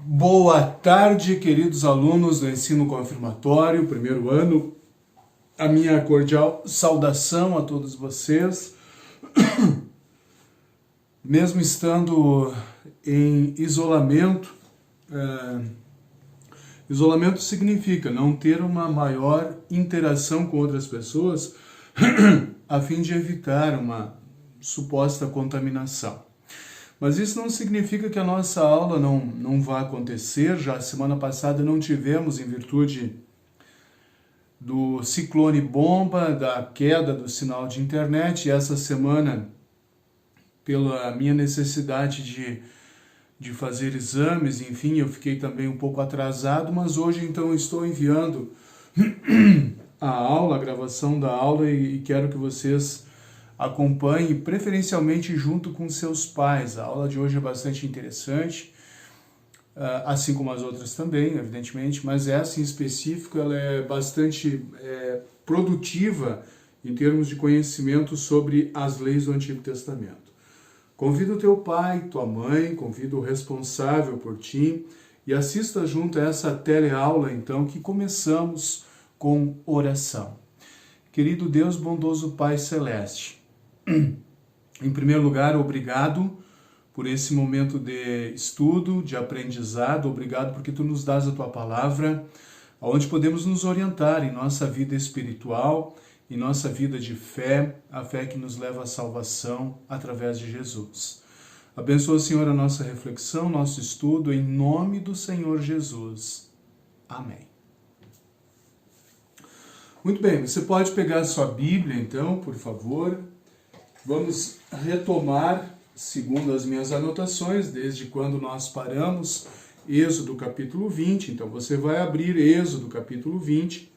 Boa tarde, queridos alunos do ensino confirmatório, primeiro ano. A minha cordial saudação a todos vocês. Mesmo estando em isolamento, isolamento significa não ter uma maior interação com outras pessoas a fim de evitar uma suposta contaminação. Mas isso não significa que a nossa aula não vá acontecer. Já a semana passada não tivemos, em virtude do ciclone bomba, da queda do sinal de internet, e essa semana, pela minha necessidade de fazer exames, enfim, eu fiquei também um pouco atrasado, mas hoje então estou enviando a aula, a gravação da aula, e quero que vocês acompanhe, preferencialmente junto com seus pais. A aula de hoje é bastante interessante, assim como as outras também, evidentemente, mas essa em específico ela é bastante produtiva em termos de conhecimento sobre as leis do Antigo Testamento. Convido o teu pai, tua mãe, convido o responsável por ti e assista junto a essa teleaula, então, que começamos com oração. Querido Deus, bondoso Pai Celeste, em primeiro lugar, obrigado por esse momento de estudo, de aprendizado, obrigado porque Tu nos dás a Tua palavra, onde podemos nos orientar em nossa vida espiritual, em nossa vida de fé, a fé que nos leva à salvação através de Jesus. Abençoa, Senhor, a nossa reflexão, nosso estudo, em nome do Senhor Jesus. Amém. Muito bem, você pode pegar a sua Bíblia, então, por favor. Vamos retomar, segundo as minhas anotações, desde quando nós paramos, Êxodo capítulo 20. Então você vai abrir Êxodo capítulo 20.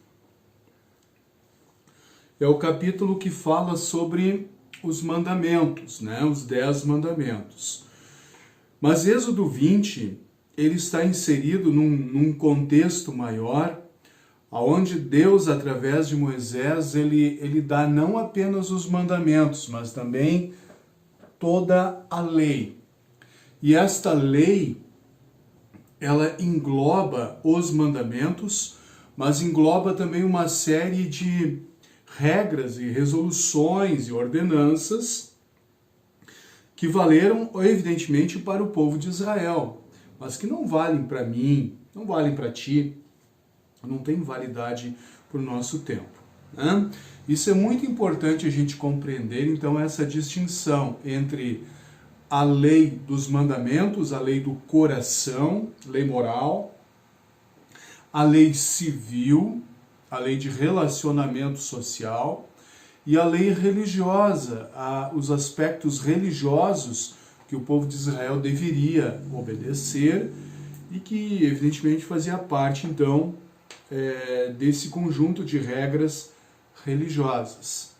É o capítulo que fala sobre os mandamentos, né? Os 10 mandamentos. Mas Êxodo 20, ele está inserido num contexto maior, onde Deus, através de Moisés, ele dá não apenas os mandamentos, mas também toda a lei. E esta lei, ela engloba os mandamentos, mas engloba também uma série de regras e resoluções e ordenanças que valeram, evidentemente, para o povo de Israel, mas que não valem para mim, não valem para ti, não tem validade para o nosso tempo, né? Isso é muito importante a gente compreender, então, essa distinção entre a lei dos mandamentos, a lei do coração, lei moral, a lei civil, a lei de relacionamento social, e a lei religiosa, os aspectos religiosos que o povo de Israel deveria obedecer e que, evidentemente, fazia parte, então, desse conjunto de regras religiosas.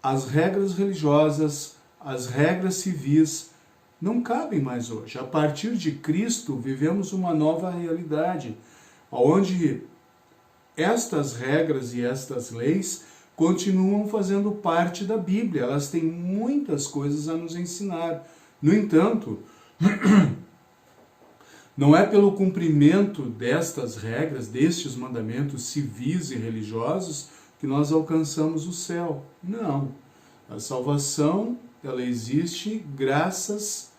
As regras religiosas, as regras civis não cabem mais hoje. A partir de Cristo vivemos uma nova realidade, onde estas regras e estas leis continuam fazendo parte da Bíblia. Elas têm muitas coisas a nos ensinar. No entanto, não é pelo cumprimento destas regras, destes mandamentos civis e religiosos, que nós alcançamos o céu. Não. A salvação, ela existe graças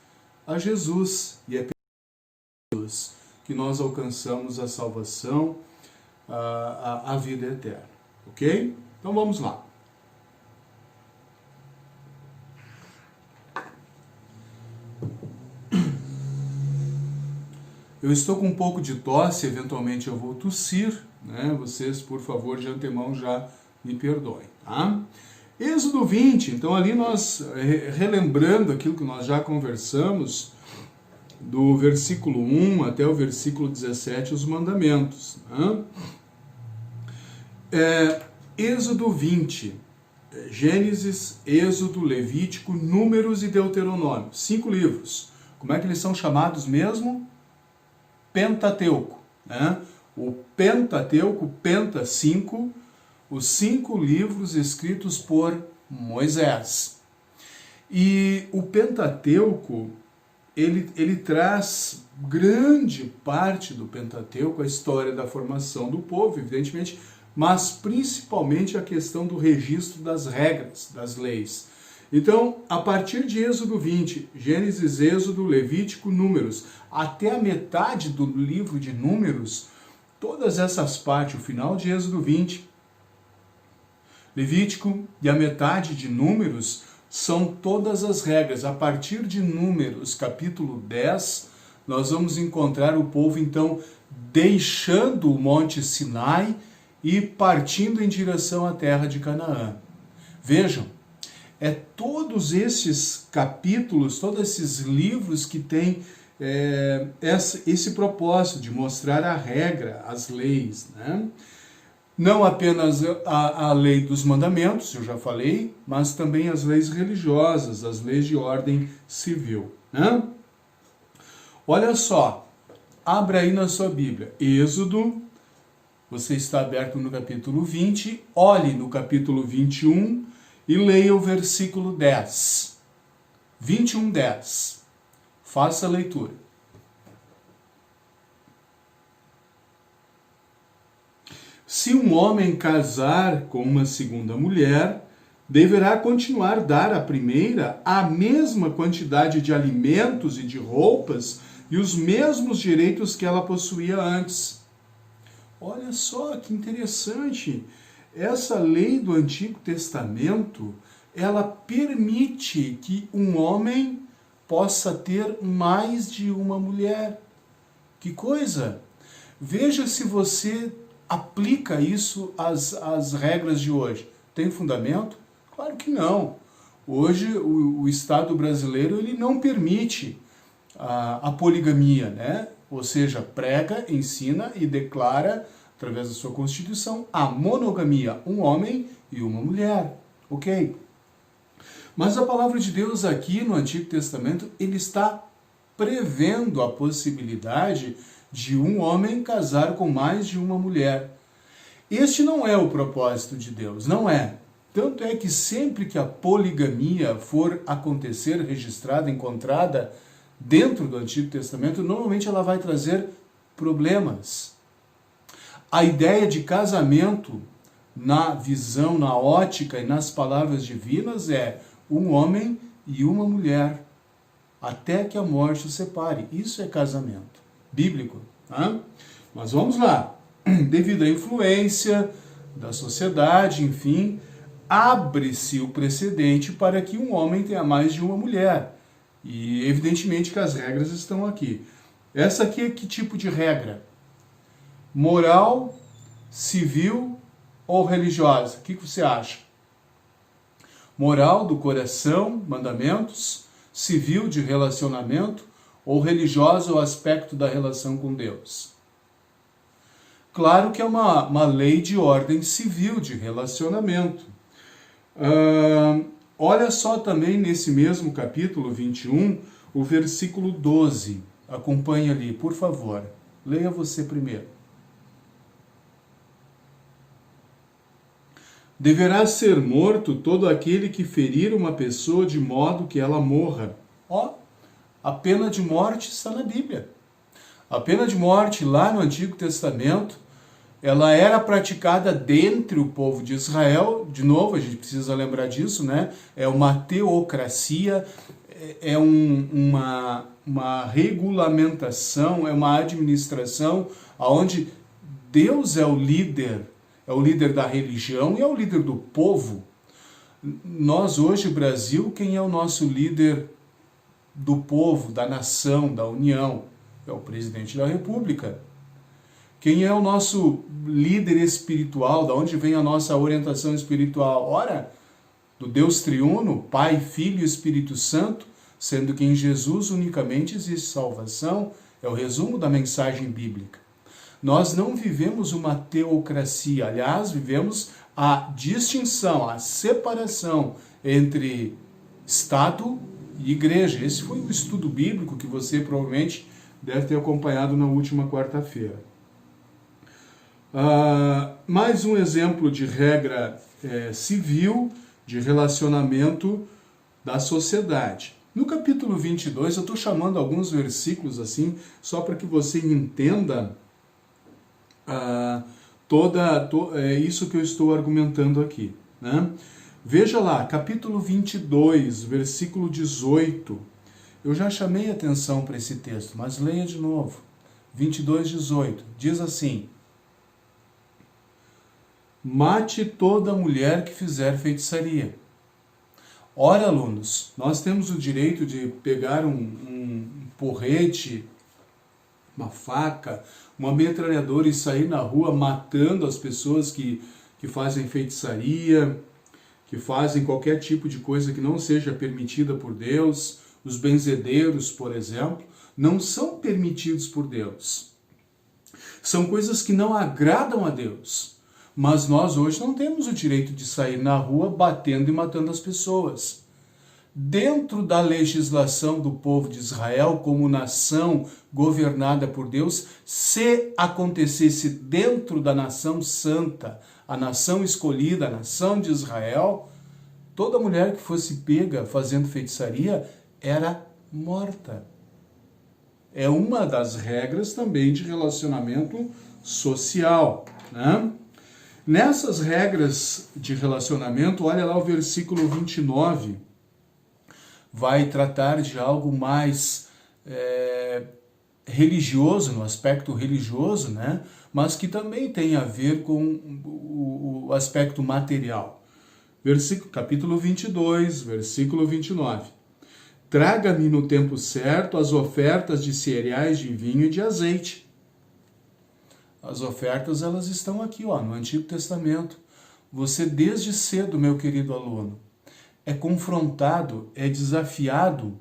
a Jesus. E é por Jesus que nós alcançamos a salvação, a vida eterna. Ok? Então vamos lá. Eu estou com um pouco de tosse, eventualmente eu vou tossir, né? Vocês, por favor, de antemão já me perdoem, tá? Êxodo 20, então ali nós, relembrando aquilo que nós já conversamos, do versículo 1 até o versículo 17, os mandamentos, né? Êxodo 20, Gênesis, Êxodo, Levítico, Números e Deuteronômio, 5 livros. Como é que eles são chamados mesmo? Pentateuco, né? O Pentateuco, Penta 5, os 5 livros escritos por Moisés. E o Pentateuco, ele traz grande parte do Pentateuco, a história da formação do povo, evidentemente, mas principalmente a questão do registro das regras, das leis. Então, a partir de Êxodo 20, Gênesis, Êxodo, Levítico, Números, até a metade do livro de Números, todas essas partes, o final de Êxodo 20, Levítico e a metade de Números, são todas as regras. A partir de Números, capítulo 10, nós vamos encontrar o povo, então, deixando o Monte Sinai e partindo em direção à terra de Canaã. Vejam, todos esses capítulos, todos esses livros que têm esse propósito de mostrar a regra, as leis, né? Não apenas a lei dos mandamentos, eu já falei, mas também as leis religiosas, as leis de ordem civil, né? Olha só, abra aí na sua Bíblia, Êxodo, você está aberto no capítulo 20, olhe no capítulo 21 e leia o versículo 10. 21, 10. Faça a leitura. Se um homem casar com uma segunda mulher, deverá continuar a dar à primeira a mesma quantidade de alimentos e de roupas e os mesmos direitos que ela possuía antes. Olha só que interessante. Essa lei do Antigo Testamento, ela permite que um homem possa ter mais de uma mulher. Que coisa! Veja se você aplica isso às regras de hoje. Tem fundamento? Claro que não. Hoje o Estado brasileiro ele não permite a poligamia, né? Ou seja, prega, ensina e declara, através da sua Constituição, a monogamia, um homem e uma mulher. Ok? Mas a palavra de Deus aqui no Antigo Testamento, ele está prevendo a possibilidade de um homem casar com mais de uma mulher. Este não é o propósito de Deus, não é. Tanto é que sempre que a poligamia for acontecer, registrada, encontrada dentro do Antigo Testamento, normalmente ela vai trazer problemas. A ideia de casamento, na visão, na ótica e nas palavras divinas, é um homem e uma mulher, até que a morte os separe. Isso é casamento bíblico. Tá? Mas vamos lá. Devido à influência da sociedade, enfim, abre-se o precedente para que um homem tenha mais de uma mulher. E evidentemente que as regras estão aqui. Essa aqui é que tipo de regra? Moral, civil ou religiosa? O que você acha? Moral do coração, mandamentos, civil de relacionamento ou religiosa o aspecto da relação com Deus? Claro que é uma lei de ordem civil, de relacionamento. Olha só também nesse mesmo capítulo 21, o versículo 12. Acompanhe ali, por favor. Leia você primeiro. Deverá ser morto todo aquele que ferir uma pessoa de modo que ela morra. Ó, a pena de morte está na Bíblia. A pena de morte lá no Antigo Testamento, ela era praticada dentre o povo de Israel. De novo, a gente precisa lembrar disso, né? É uma teocracia, é uma regulamentação, é uma administração onde Deus é o líder da religião e é o líder do povo. Nós hoje, Brasil, quem é o nosso líder do povo, da nação, da União? É o presidente da República. Quem é o nosso líder espiritual? Da onde vem a nossa orientação espiritual? Ora, do Deus triuno, Pai, Filho e Espírito Santo, sendo que em Jesus unicamente existe salvação. É o resumo da mensagem bíblica. Nós não vivemos uma teocracia, aliás, vivemos a distinção, a separação entre Estado e Igreja. Esse foi o estudo bíblico que você provavelmente deve ter acompanhado na última quarta-feira. Mais um exemplo de regra civil, de relacionamento da sociedade. No capítulo 22, eu estou chamando alguns versículos assim, só para que você entenda isso que eu estou argumentando aqui, né? Veja lá, capítulo 22, versículo 18. Eu já chamei atenção para esse texto, mas leia de novo. 22, 18. Diz assim: mate toda mulher que fizer feitiçaria. Ora, alunos, nós temos o direito de pegar um porrete, uma faca, uma metralhadora e sair na rua matando as pessoas que fazem feitiçaria, que fazem qualquer tipo de coisa que não seja permitida por Deus. Os benzedeiros, por exemplo, não são permitidos por Deus. São coisas que não agradam a Deus. Mas nós hoje não temos o direito de sair na rua batendo e matando as pessoas. Dentro da legislação do povo de Israel, como nação governada por Deus, se acontecesse dentro da nação santa, a nação escolhida, a nação de Israel, toda mulher que fosse pega fazendo feitiçaria era morta. É uma das regras também de relacionamento social, né? Nessas regras de relacionamento, olha lá o versículo 29, vai tratar de algo mais religioso, no aspecto religioso, né? Mas que também tem a ver com o aspecto material. Capítulo 22, versículo 29. Traga-me no tempo certo as ofertas de cereais, de vinho e de azeite. As ofertas, elas estão aqui, no Antigo Testamento. Você, desde cedo, meu querido aluno, é confrontado, é desafiado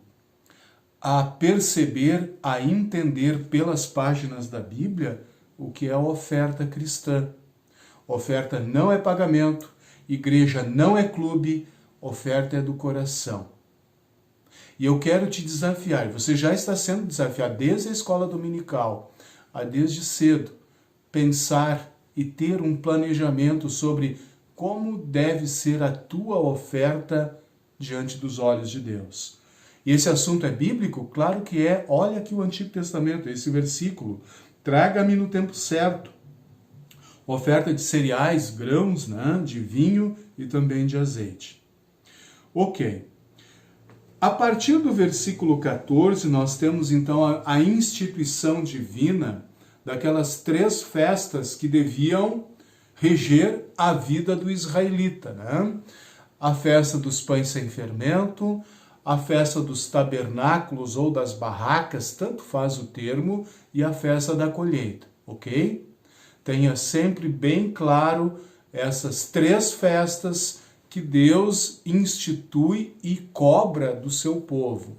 a perceber, a entender pelas páginas da Bíblia o que é a oferta cristã. Oferta não é pagamento, igreja não é clube, oferta é do coração. E eu quero te desafiar, você já está sendo desafiado desde a escola dominical, desde cedo, pensar e ter um planejamento sobre como deve ser a tua oferta diante dos olhos de Deus. E esse assunto é bíblico? Claro que é. Olha aqui o Antigo Testamento, esse versículo. Traga-me no tempo certo. Oferta de cereais, grãos, né, de vinho e também de azeite. Ok. A partir do versículo 14, nós temos então a instituição divina daquelas 3 festas que deviam reger a vida do israelita, né? A festa dos pães sem fermento, a festa dos tabernáculos ou das barracas, tanto faz o termo, e a festa da colheita, ok? Tenha sempre bem claro essas 3 festas que Deus institui e cobra do seu povo.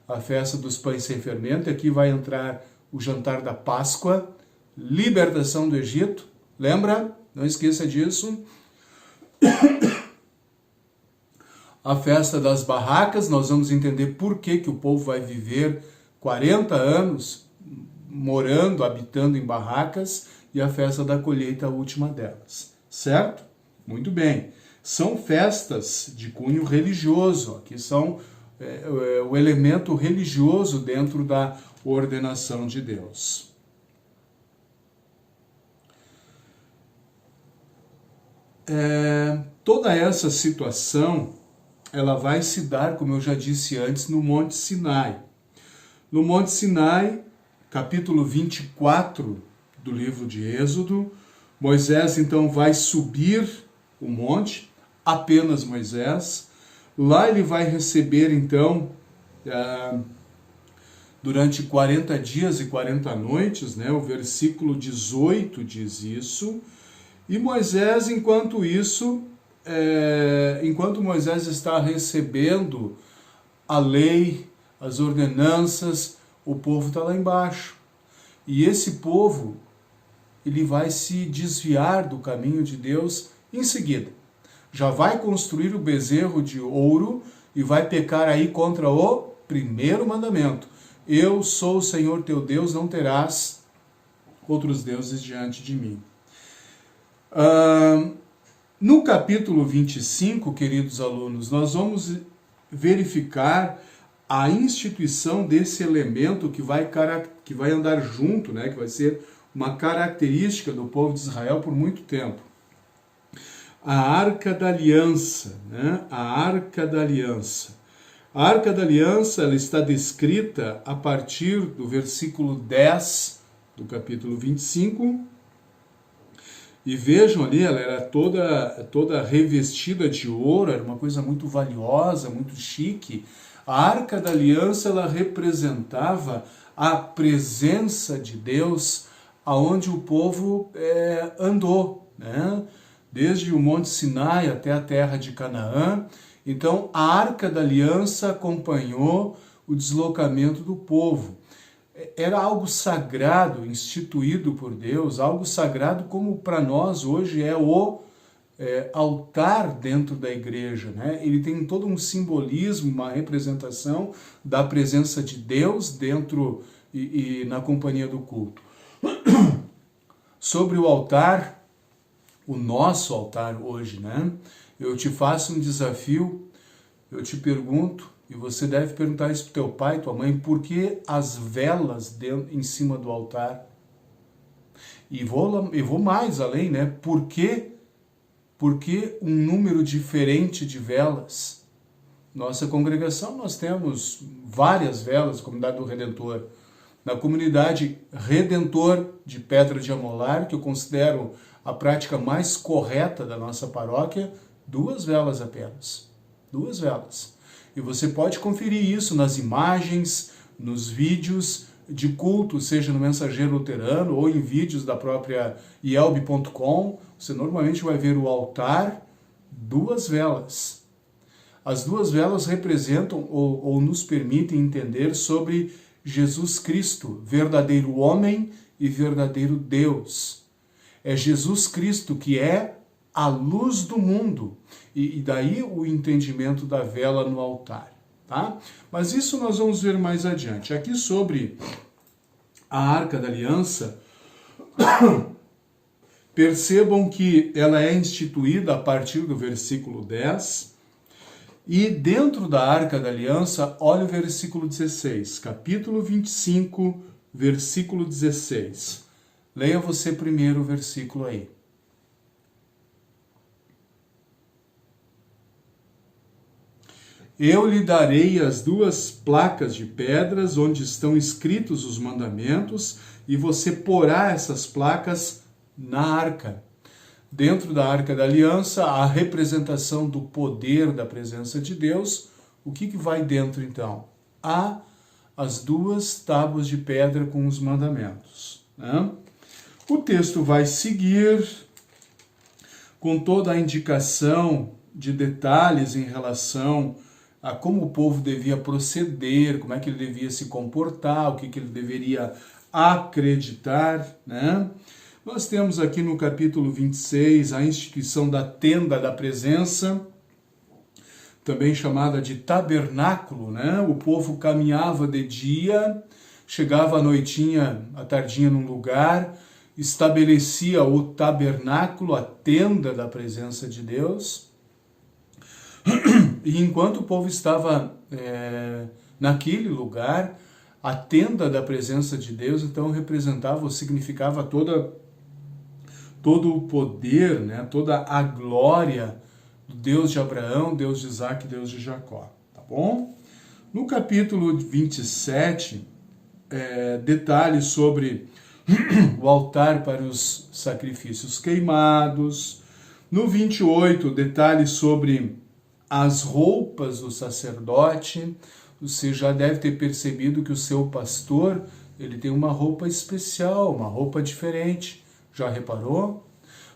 A festa dos pães sem fermento, aqui vai entrar o jantar da Páscoa, libertação do Egito, lembra? Não esqueça disso. A festa das barracas, nós vamos entender por que o povo vai viver 40 anos morando, habitando em barracas, e a festa da colheita, a última delas, certo? Muito bem. São festas de cunho religioso, aqui são o elemento religioso dentro da ordenação de Deus. Toda essa situação, ela vai se dar, como eu já disse antes, no Monte Sinai. No Monte Sinai, capítulo 24 do livro de Êxodo, Moisés então vai subir o monte, apenas Moisés. Lá ele vai receber então, durante 40 dias e 40 noites, né? O versículo 18 diz isso. E Moisés, enquanto Moisés está recebendo a lei, as ordenanças, o povo está lá embaixo. E esse povo, ele vai se desviar do caminho de Deus em seguida. Já vai construir o bezerro de ouro e vai pecar aí contra o primeiro mandamento. Eu sou o Senhor teu Deus, não terás outros deuses diante de mim. No capítulo 25, queridos alunos, nós vamos verificar a instituição desse elemento que vai andar junto, né, que vai ser uma característica do povo de Israel por muito tempo. A Arca da Aliança, né? A Arca da Aliança. A Arca da Aliança, ela está descrita a partir do versículo 10 do capítulo 25. E vejam ali, ela era toda revestida de ouro, era uma coisa muito valiosa, muito chique. A Arca da Aliança, ela representava a presença de Deus aonde o povo andou, né? Desde o Monte Sinai até a terra de Canaã. Então, a Arca da Aliança acompanhou o deslocamento do povo. Era algo sagrado, instituído por Deus, algo sagrado como para nós hoje é o altar dentro da igreja, né? Ele tem todo um simbolismo, uma representação da presença de Deus dentro e na companhia do culto. Sobre o altar, o nosso altar hoje, né? Eu te faço um desafio, eu te pergunto, e você deve perguntar isso para teu pai, tua mãe, por que as velas em cima do altar? E vou mais além, né? Por que um número diferente de velas? Nossa congregação, nós temos várias velas, Comunidade do Redentor. Na comunidade Redentor de Pedra de Amolar, que eu considero a prática mais correta da nossa paróquia, 2 velas apenas. 2 velas. E você pode conferir isso nas imagens, nos vídeos de culto, seja no Mensageiro Luterano ou em vídeos da própria ielb.com. Você normalmente vai ver o altar, 2 velas. As 2 velas representam ou nos permitem entender sobre Jesus Cristo, verdadeiro homem e verdadeiro Deus. É Jesus Cristo que é a luz do mundo. E daí o entendimento da vela no altar, tá? Mas isso nós vamos ver mais adiante. Aqui sobre a Arca da Aliança, percebam que ela é instituída a partir do versículo 10, e dentro da Arca da Aliança, olha o versículo 16, capítulo 25, versículo 16. Leia você primeiro o versículo aí. Eu lhe darei as 2 placas de pedras onde estão escritos os mandamentos, e você porá essas placas na arca. Dentro da Arca da Aliança, a representação do poder da presença de Deus. O que vai dentro então? Há as 2 tábuas de pedra com os mandamentos, né? O texto vai seguir com toda a indicação de detalhes em relação a como o povo devia proceder, como é que ele devia se comportar, o que ele deveria acreditar, né? Nós temos aqui no capítulo 26 a instituição da tenda da presença, também chamada de tabernáculo, né? O povo caminhava de dia, chegava à noitinha, à tardinha num lugar, estabelecia o tabernáculo, a tenda da presença de Deus. E enquanto o povo estava naquele lugar, a tenda da presença de Deus, então, representava ou significava todo o poder, né, toda a glória do Deus de Abraão, Deus de Isaac e Deus de Jacó. Tá bom? No capítulo 27, detalhes sobre o altar para os sacrifícios queimados. No 28, detalhes sobre as roupas do sacerdote. Você já deve ter percebido que o seu pastor, ele tem uma roupa especial, uma roupa diferente. Já reparou?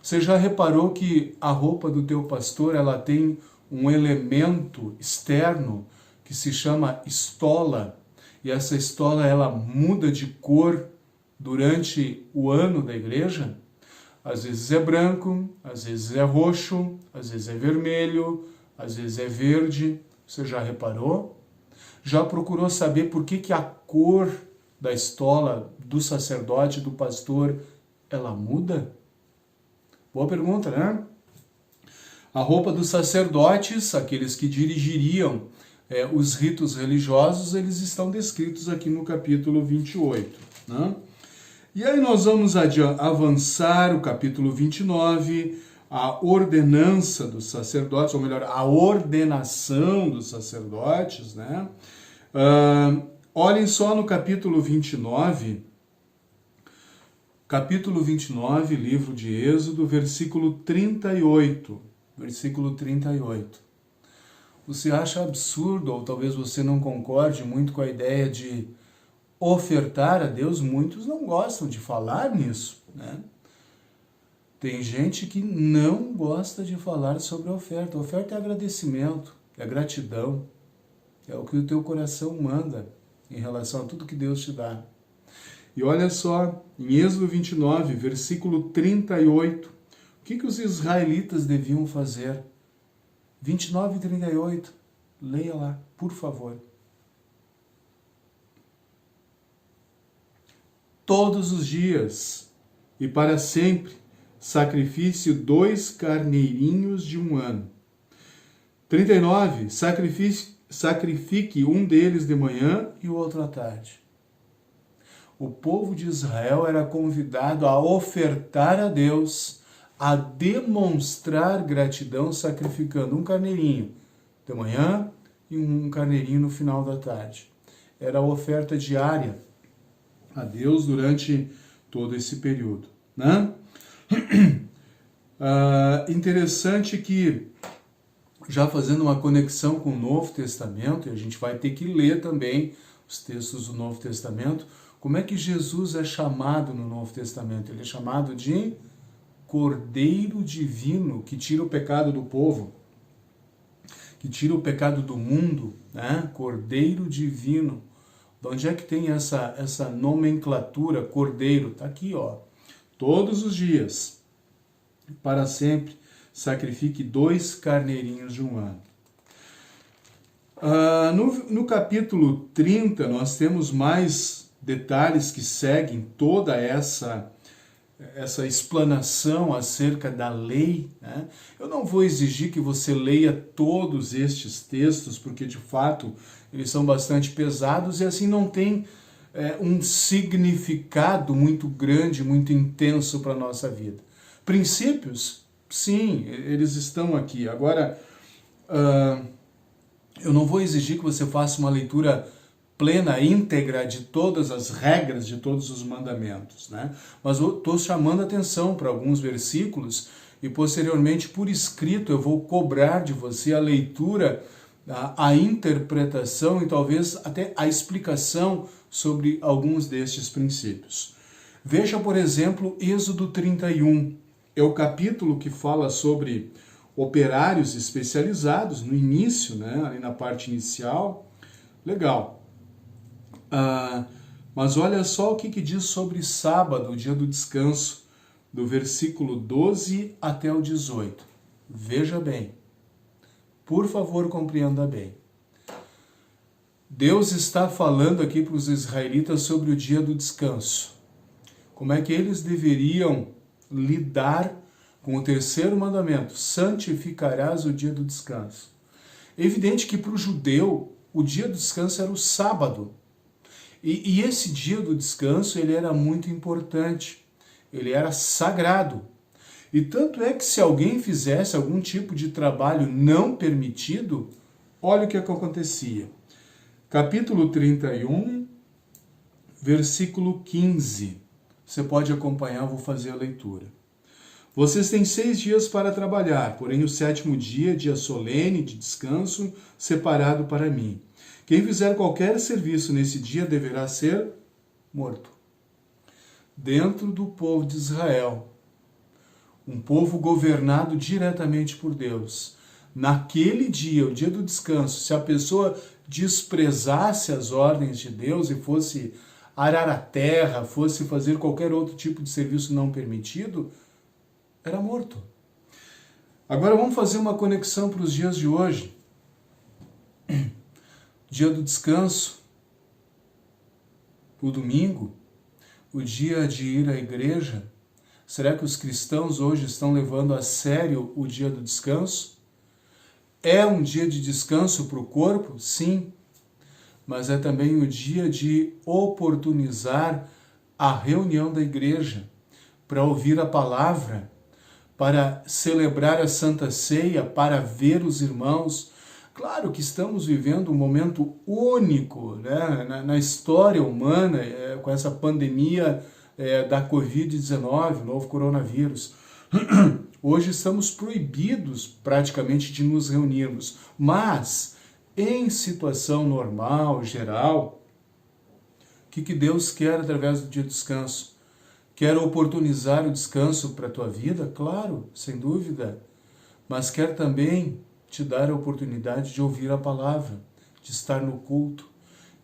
Você já reparou que a roupa do teu pastor, ela tem um elemento externo que se chama estola, e essa estola ela muda de cor durante o ano da igreja? Às vezes é branco, às vezes é roxo, às vezes é vermelho, às vezes é verde. Você já reparou? Já procurou saber por que a cor da estola do sacerdote, do pastor, ela muda? Boa pergunta, né? A roupa dos sacerdotes, aqueles que dirigiriam os ritos religiosos, eles estão descritos aqui no capítulo 28. Né? E aí nós vamos avançar o capítulo 29, a ordenança dos sacerdotes, ou melhor, a ordenação dos sacerdotes. Né? Olhem só no capítulo 29, livro de Êxodo, versículo 38. Versículo 38. Você acha absurdo, ou talvez você não concorde muito com a ideia de ofertar a Deus? Muitos não gostam de falar nisso, né? Tem gente que não gosta de falar sobre a oferta. A oferta é agradecimento, é gratidão, é o que o teu coração manda em relação a tudo que Deus te dá. E olha só, em Êxodo 29, versículo 38, o que os israelitas deviam fazer? 29 e 38, leia lá, por favor. Todos os dias e para sempre sacrifício 2 carneirinhos de um ano. 39, sacrifique um deles de manhã e o outro à tarde. O povo de Israel era convidado a ofertar a Deus, a demonstrar gratidão sacrificando um carneirinho de manhã e um carneirinho no final da tarde. Era a oferta diária a Deus durante todo esse período. Né? Interessante que, já fazendo uma conexão com o Novo Testamento, e a gente vai ter que ler também os textos do Novo Testamento, como é que Jesus é chamado no Novo Testamento? Ele é chamado de Cordeiro Divino, que tira o pecado do povo, que tira o pecado do mundo, né? Cordeiro Divino. De onde é que tem essa nomenclatura, Cordeiro? Está aqui, ó. Todos os dias, para sempre, sacrifique 2 carneirinhos de um ano. No capítulo 30, nós temos mais detalhes que seguem toda essa explanação acerca da lei. Né? Eu não vou exigir que você leia todos estes textos, porque de fato eles são bastante pesados e assim não tem um significado muito grande, muito intenso para a nossa vida. Princípios, sim, eles estão aqui. Agora, eu não vou exigir que você faça uma leitura plena, íntegra de todas as regras, de todos os mandamentos, né? Mas eu estou chamando a atenção para alguns versículos e posteriormente, por escrito, eu vou cobrar de você a leitura, a interpretação e talvez até a explicação sobre alguns destes princípios. Veja, por exemplo, Êxodo 31. É o capítulo que fala sobre operários especializados no início, né? Ali na parte inicial. Legal. Mas olha só o que diz sobre sábado, o dia do descanso, do versículo 12 até o 18. Veja bem. Por favor, compreenda bem. Deus está falando aqui para os israelitas sobre o dia do descanso. Como é que eles deveriam lidar com o terceiro mandamento, santificarás o dia do descanso. É evidente que para o judeu, o dia do descanso era o sábado. E esse dia do descanso, ele era muito importante, ele era sagrado. E tanto é que se alguém fizesse algum tipo de trabalho não permitido, olha o que acontecia. Capítulo 31, versículo 15. Você pode acompanhar, eu vou fazer a leitura. Vocês têm 6 dias para trabalhar, porém o 7º dia, dia solene de descanso, separado para mim. Quem fizer qualquer serviço nesse dia deverá ser morto. Dentro do povo de Israel, um povo governado diretamente por Deus, naquele dia, o dia do descanso, se a pessoa desprezasse as ordens de Deus e fosse arar a terra, fosse fazer qualquer outro tipo de serviço não permitido, era morto. Agora vamos fazer uma conexão para os dias de hoje. Dia do descanso, o domingo, o dia de ir à igreja. Será que os cristãos hoje estão levando a sério o dia do descanso? É um dia de descanso para o corpo? Sim, mas é também o dia de oportunizar a reunião da igreja para ouvir a palavra, para celebrar a Santa Ceia, para ver os irmãos. Claro que estamos vivendo um momento único, né, na história humana, com essa pandemia da Covid-19, novo coronavírus. Hoje estamos proibidos praticamente de nos reunirmos, mas em situação normal, geral, o que Deus quer através do dia de descanso? Quer oportunizar o descanso para a tua vida? Claro, sem dúvida, mas quer também te dar a oportunidade de ouvir a palavra, de estar no culto.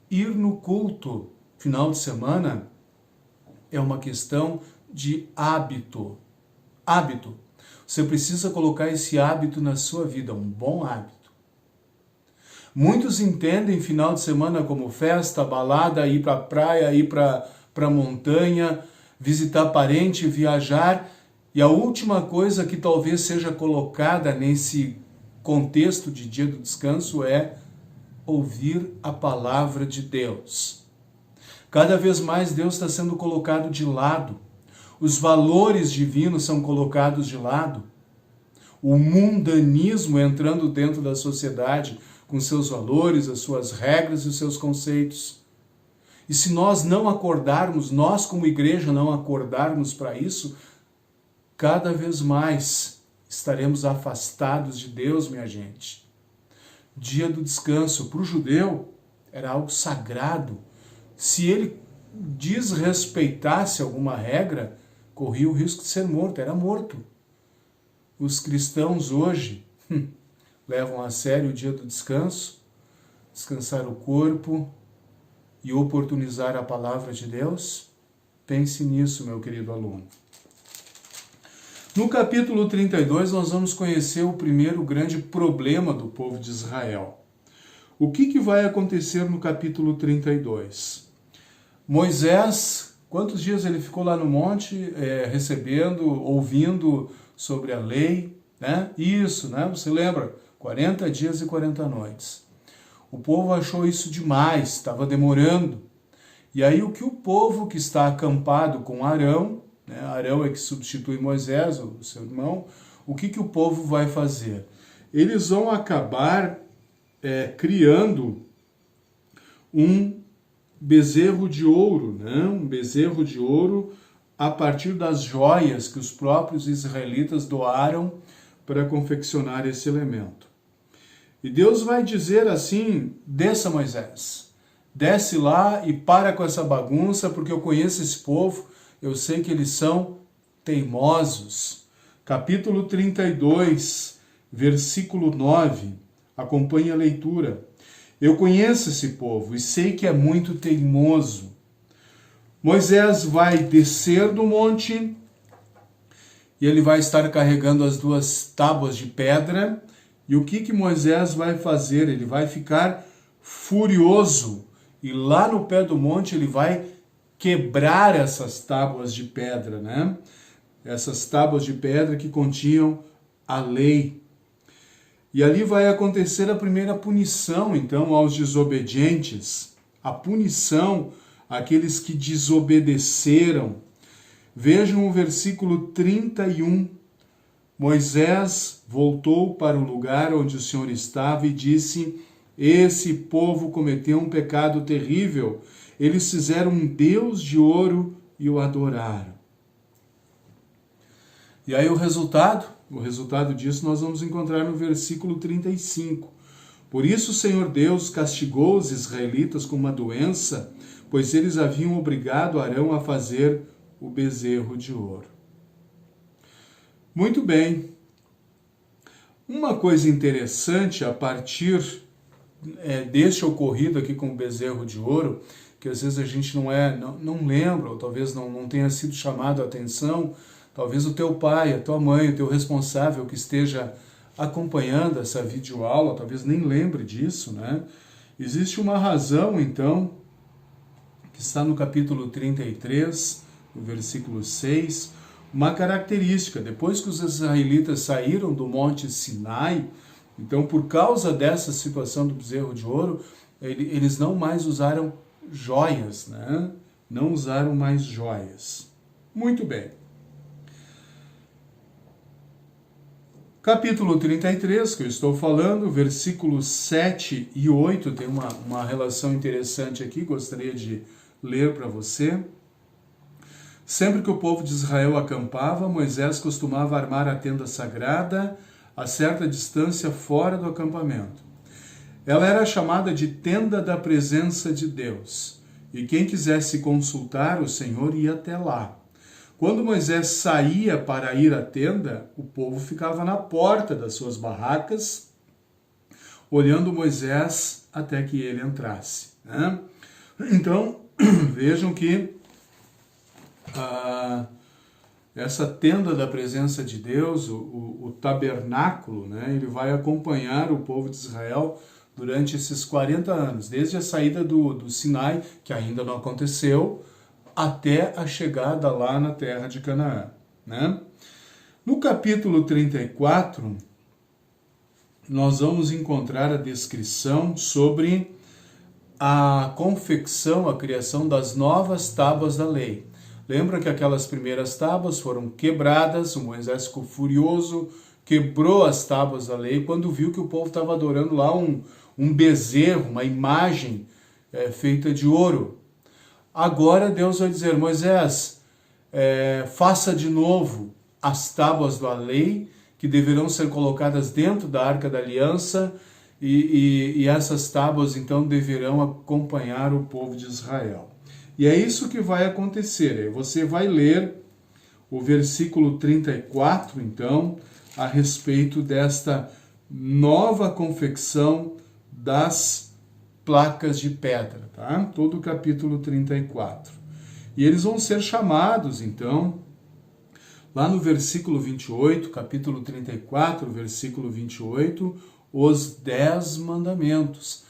Ir no culto, final de semana, é uma questão de hábito. Hábito. Você precisa colocar esse hábito na sua vida, um bom hábito. Muitos entendem final de semana como festa, balada, ir para a praia, ir para a montanha, visitar parente, viajar. E a última coisa que talvez seja colocada nesse contexto de dia do descanso é ouvir a palavra de Deus. Cada vez mais Deus está sendo colocado de lado. Os valores divinos são colocados de lado. O mundanismo entrando dentro da sociedade com seus valores, as suas regras e os seus conceitos. E se nós não acordarmos, nós como igreja não acordarmos para isso, cada vez mais estaremos afastados de Deus, minha gente. Dia do descanso para o judeu era algo sagrado. Se ele desrespeitasse alguma regra, corria o risco de ser morto, era morto. Os cristãos hoje levam a sério o dia do descanso, descansar o corpo e oportunizar a palavra de Deus? Pense nisso, meu querido aluno. No capítulo 32, nós vamos conhecer o primeiro grande problema do povo de Israel. O que vai acontecer no capítulo 32? Moisés, quantos dias ele ficou lá no monte, recebendo, ouvindo sobre a lei, né? Isso, né? Você lembra? 40 dias e 40 noites. O povo achou isso demais, estava demorando. E aí o que o povo que está acampado com Arão, né? Arão é que substitui Moisés, o seu irmão, o que o povo vai fazer? Eles vão acabar criando um bezerro de ouro, né? Um bezerro de ouro a partir das joias que os próprios israelitas doaram para confeccionar esse elemento. E Deus vai dizer assim: desça, Moisés, desce lá e para com essa bagunça, porque eu conheço esse povo, eu sei que eles são teimosos. Capítulo 32, versículo 9, acompanhe a leitura. Eu conheço esse povo e sei que é muito teimoso. Moisés vai descer do monte e ele vai estar carregando as duas tábuas de pedra. E o que Moisés vai fazer? Ele vai ficar furioso e lá no pé do monte ele vai quebrar essas tábuas de pedra, né? Essas tábuas de pedra que continham a lei. E ali vai acontecer a primeira punição, então, aos desobedientes. A punição àqueles que desobedeceram. Vejam o versículo 31. Moisés voltou para o lugar onde o Senhor estava e disse: esse povo cometeu um pecado terrível. Eles fizeram um Deus de ouro e o adoraram. E aí o resultado disso nós vamos encontrar no versículo 35. Por isso o Senhor Deus castigou os israelitas com uma doença, pois eles haviam obrigado Arão a fazer o bezerro de ouro. Muito bem. Uma coisa interessante a partir deste ocorrido aqui com o bezerro de ouro, que às vezes a gente não lembra, ou talvez não tenha sido chamado a atenção, talvez o teu pai, a tua mãe, o teu responsável que esteja acompanhando essa videoaula, talvez nem lembre disso, né? Existe uma razão, então, que está no capítulo 33, no versículo 6, uma característica. Depois que os israelitas saíram do monte Sinai, Então, por causa dessa situação do bezerro de ouro, eles não mais usaram joias, né? Não usaram mais joias. Muito bem. Capítulo 33, que eu estou falando, versículos 7 e 8, tem uma relação interessante aqui, gostaria de ler para você. Sempre que o povo de Israel acampava, Moisés costumava armar a tenda sagrada a certa distância fora do acampamento. Ela era chamada de tenda da presença de Deus, e quem quisesse consultar o Senhor ia até lá. Quando Moisés saía para ir à tenda, o povo ficava na porta das suas barracas, olhando Moisés até que ele entrasse, né? Então, vejam que essa tenda da presença de Deus, o tabernáculo, né, ele vai acompanhar o povo de Israel durante esses 40 anos, desde a saída do Sinai, que ainda não aconteceu, até a chegada lá na terra de Canaã, né? No capítulo 34, nós vamos encontrar a descrição sobre a confecção, a criação das novas tábuas da lei. Lembra que aquelas primeiras tábuas foram quebradas, o Moisés ficou furioso, quebrou as tábuas da lei, quando viu que o povo estava adorando lá um bezerro, uma imagem feita de ouro. Agora Deus vai dizer, Moisés, faça de novo as tábuas da lei, que deverão ser colocadas dentro da Arca da Aliança, e essas tábuas então deverão acompanhar o povo de Israel. E é isso que vai acontecer. Você vai ler o versículo 34, então, a respeito desta nova confecção das placas de pedra, tá? Todo o capítulo 34. E eles vão ser chamados, então, lá no versículo 28, capítulo 34, versículo 28, os 10 mandamentos.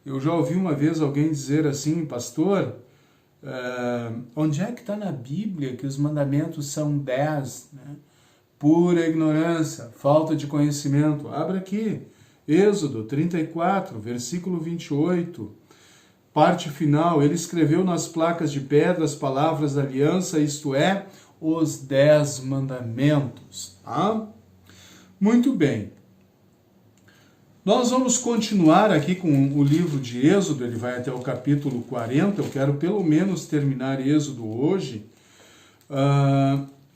Eu já ouvi uma vez alguém dizer assim, pastor, onde é que está na Bíblia que os mandamentos são 10? Né? Pura ignorância, falta de conhecimento. Abra aqui, Êxodo 34, versículo 28, parte final. Ele escreveu nas placas de pedra as palavras da aliança, isto é, os 10 mandamentos. Tá? Muito bem. Nós vamos continuar aqui com o livro de Êxodo, ele vai até o capítulo 40, eu quero pelo menos terminar Êxodo hoje.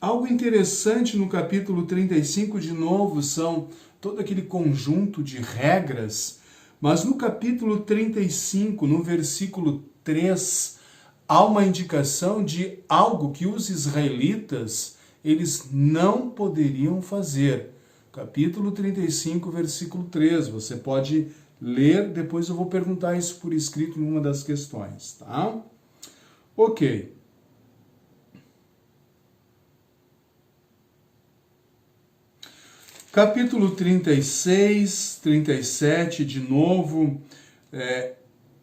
Algo interessante no capítulo 35, de novo, são todo aquele conjunto de regras, mas no capítulo 35, no versículo 3, há uma indicação de algo que os israelitas, eles não poderiam fazer. Capítulo 35, versículo 3, você pode ler, depois eu vou perguntar isso por escrito em uma das questões, tá? Ok. Capítulo 36, 37, de novo,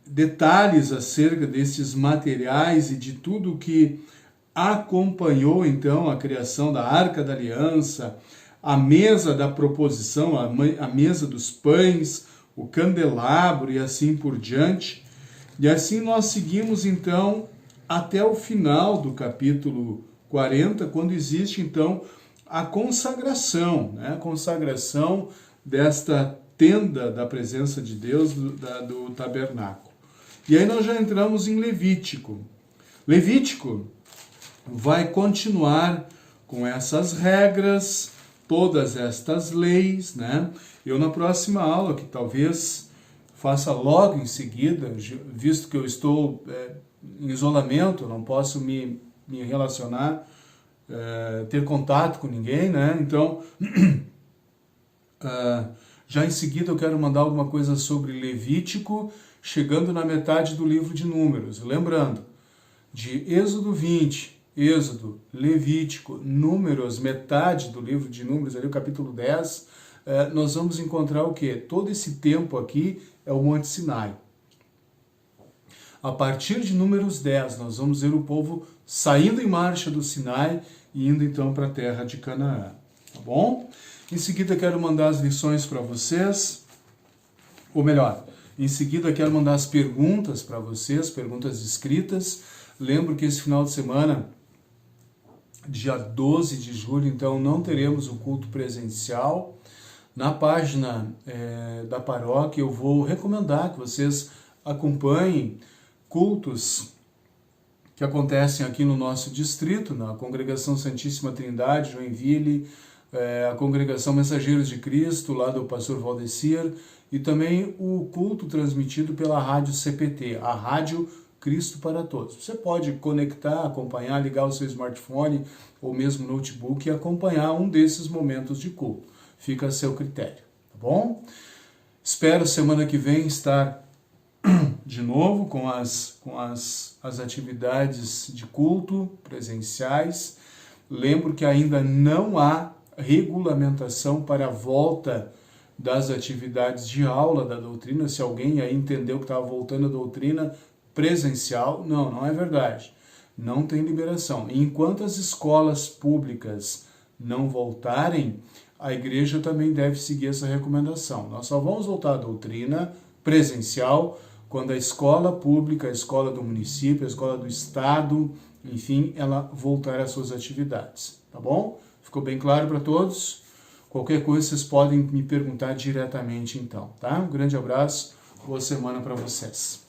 detalhes acerca desses materiais e de tudo que acompanhou, então, a criação da Arca da Aliança, a mesa da proposição, a mesa dos pães, o candelabro e assim por diante. E assim nós seguimos, então, até o final do capítulo 40, quando existe, então, a consagração, né? A consagração desta tenda da presença de Deus, do tabernáculo. E aí nós já entramos em Levítico. Levítico vai continuar com essas regras, todas estas leis, né? Eu na próxima aula, que talvez faça logo em seguida, visto que eu estou em isolamento, não posso me relacionar, ter contato com ninguém, né? Então, já em seguida eu quero mandar alguma coisa sobre Levítico, chegando na metade do livro de Números. Lembrando, de Êxodo 20, Êxodo, Levítico, Números, metade do livro de Números, ali o capítulo 10, nós vamos encontrar o quê? Todo esse tempo aqui é o Monte Sinai. A partir de Números 10, nós vamos ver o povo saindo em marcha do Sinai e indo então para a terra de Canaã. Tá bom? Em seguida quero mandar as lições para vocês. ou melhor, em seguida quero mandar as perguntas para vocês, perguntas escritas. Lembro que esse final de semana, dia 12 de julho, então não teremos o culto presencial. Na página da paróquia eu vou recomendar que vocês acompanhem cultos que acontecem aqui no nosso distrito, na Congregação Santíssima Trindade, Joinville, a Congregação Mensageiros de Cristo, lá do pastor Valdecir, e também o culto transmitido pela Rádio CPT, a Rádio Cristo para Todos. Você pode conectar, acompanhar, ligar o seu smartphone ou mesmo notebook e acompanhar um desses momentos de culto. Fica a seu critério, tá bom? Espero semana que vem estar de novo com as atividades de culto presenciais. Lembro que ainda não há regulamentação para a volta das atividades de aula da doutrina. Se alguém aí entendeu que estava voltando a doutrina presencial, não é verdade. Não tem liberação. Enquanto as escolas públicas não voltarem, a igreja também deve seguir essa recomendação. Nós só vamos voltar à doutrina presencial quando a escola pública, a escola do município, a escola do estado, enfim, ela voltar às suas atividades, tá bom? Ficou bem claro para todos? Qualquer coisa vocês podem me perguntar diretamente então, tá? Um grande abraço, boa semana para vocês.